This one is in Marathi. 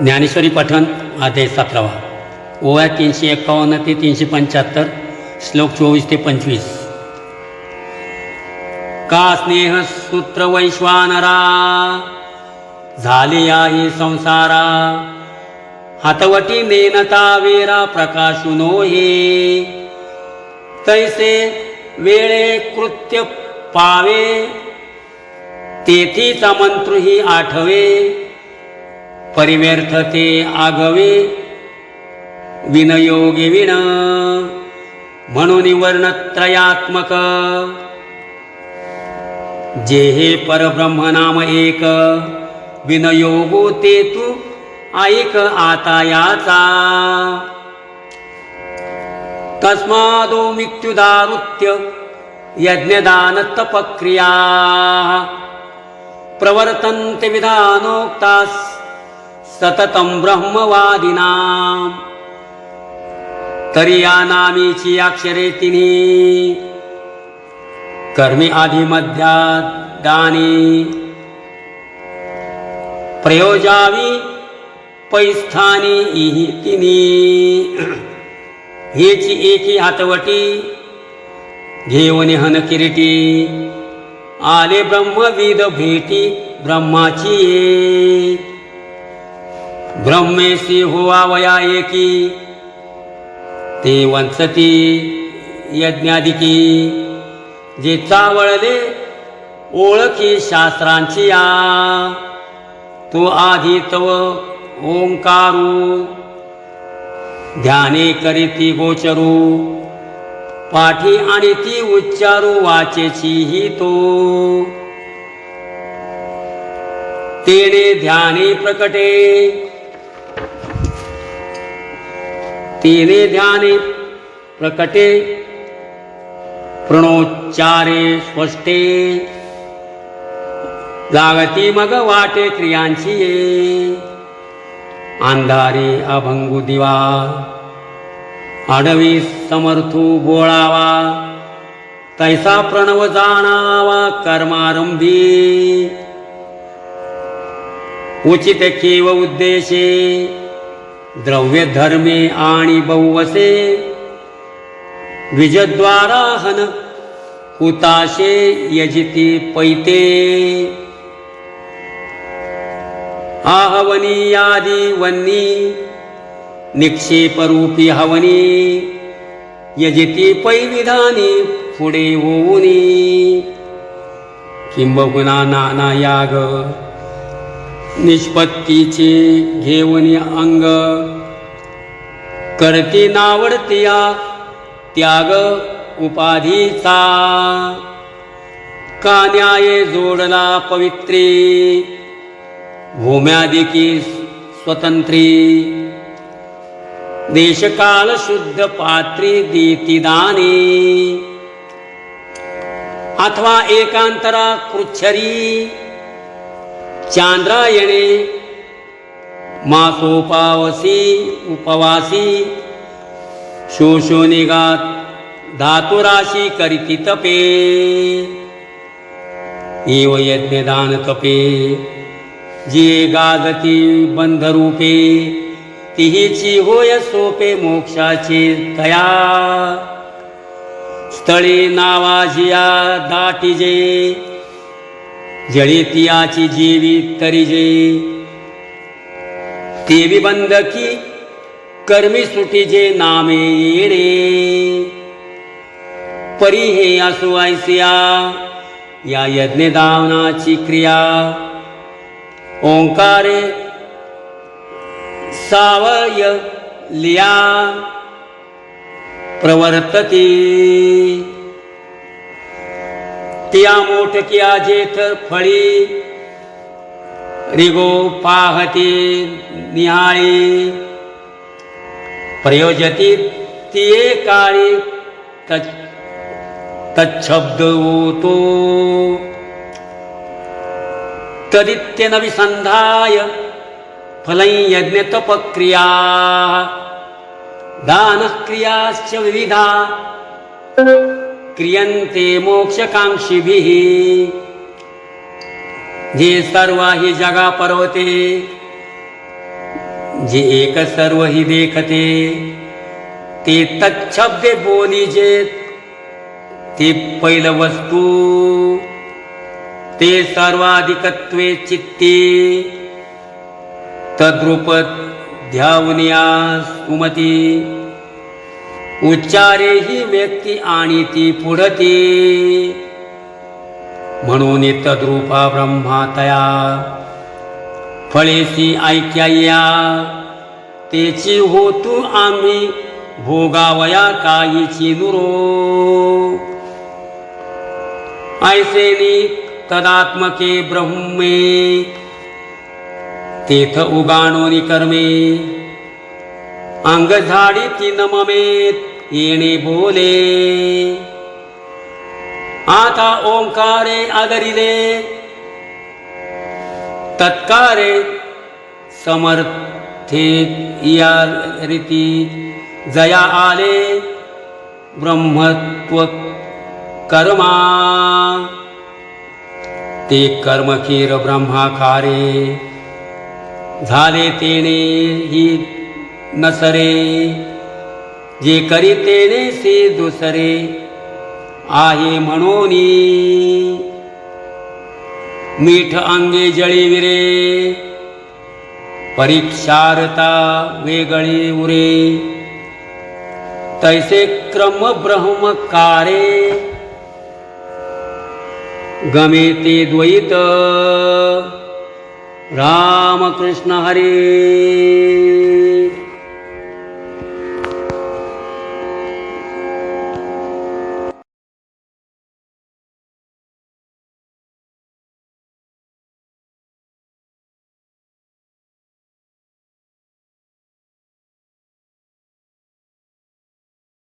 ज्ञानेश्वरी पठण अध्याय 17 ओव्या 351 ते 375 श्लोक 24 ते 25. का स्नेह सूत्र वैश्वानरा झाले आहे संसारा, हातवटी नेनता वेरा प्रकाशुनो हे. तैसे वेळे कृत्य पावे, तेथीच मंत्रुही आठवे. परिव्यर्थ ते आगवे विनयोगे विण, म्हणून वर्णत्रयात्मक. जे हे परब्रह्म नाम एक, विनयोगो ते तू ऐक आता याचा. तस्मादो मृत्युदारुत्य यज्ञदान तपक्रिया, प्रवर्तन्ते विधानोक्तास सततं ब्रह्मवादिनां. तरी या नामीची अक्षरे तिन्ही, कर्मी आधी मध्यात दानी. प्रयोजावी पैस्थानी इहि तिन्ही, हेची एकी हातवटी घेऊन हन किरीटी. आले ब्रह्मविद भेटी ब्रह्माची ये. ब्रह्मेशी होवावया एकी, ते वंसती यज्ञादिकी. जे चावळले ओळखी शास्त्रांची या, तो आधी तव ओंकारू. ध्याने करीती गोचरू, पाठी आणि ती उच्चारू वाचेची ही तो. तेने ध्याने प्रकटे, तेने ध्याने प्रकटे. प्रणोच्चारे स्पष्टे, जागती मग वाटे क्रियांची ये. अंधारी अभंगू दिवा, आडवी समर्थू बोळावा. तैसा प्रणव जाणावा कर्मारंभी. उचित केव उद्देशे, द्रव्य धर्मे आणि बहुवसे. द्विजद्वारा हन हुताशे यजिती पैते. आहवनी यादी वन्नी, निक्षेपरूपी हवनी. यजिती पै विधानी पुढे होऊनी. किंबहुना नाना याग, निष्पत्तीचे घेऊन अंग. करती नावडतिया त्याग उपाधीचा. का न्याये जोडला पवित्री, भूम्यादिकी स्वतंत्री. देशकाल शुद्ध पात्री देती दाने. अथवा एकांतरा कृच्छरी, चांद्रायणे मासोपावसी उपवासी. शोषोनिगात धातुराशी करीती तपे. एव यज्ञदान तपे, जे गाजती बंधरूपे. तिहीची होय सोपे मोक्षाची तया. स्थळी नावाजिया दाटीजे, जळी तियाची जीवी तरीजे. तेवी बंधकी कर्मी सुटीजे नामे येणे. परी हे असो ऐसिया या यज्ञदानाची क्रिया. ओंकारे सावय लिया प्रवर्तती. तिया मोठकिया जेथ फळी, रिगो पाहती निहाळी. प्रयोजती तिये काळी, तच्छब्द होतो. तदित्यन विसंधाय फलै यज्ञ तपक्रिया. दानक्रियाश्च विविधा, क्रियन्ते मोक्षकांक्षिभिः. जे सर्व ही जगा पर्वते जे एक सर्व ही देखते ते तच्छब्दे बोलीजे ते पैल वस्तू ते सर्वाधिकत्वे चित्ते तद्रूप ध्यावनिया सुमती उच्चारे ही व्यक्ती आणि ती पुढती म्हणून तद्रूपा ब्रह्मा तया फळेसी ऐक्या तेची होतू आम्ही भोगावया काहीची नुरो ऐसेनी तदात्मके ब्रह्मे तेथ उगाणोनी कर्मे अंग झाडी ती नममेत येणे बोले आता ओंकारे आदरिले तत्कारे समर्थे या रीती जया आले ब्रह्मत्व कर्मा ते कर्मखीर ब्रह्माकारे झाले तेने ही नसरे जे करी तेने से दुसरे आहे म्हणूनी मीठ अंगे जळीविरे परीक्षारता वेगळी उरे तैसे क्रम ब्रह्मकारे गमे ते द्वैत रामकृष्ण हरे।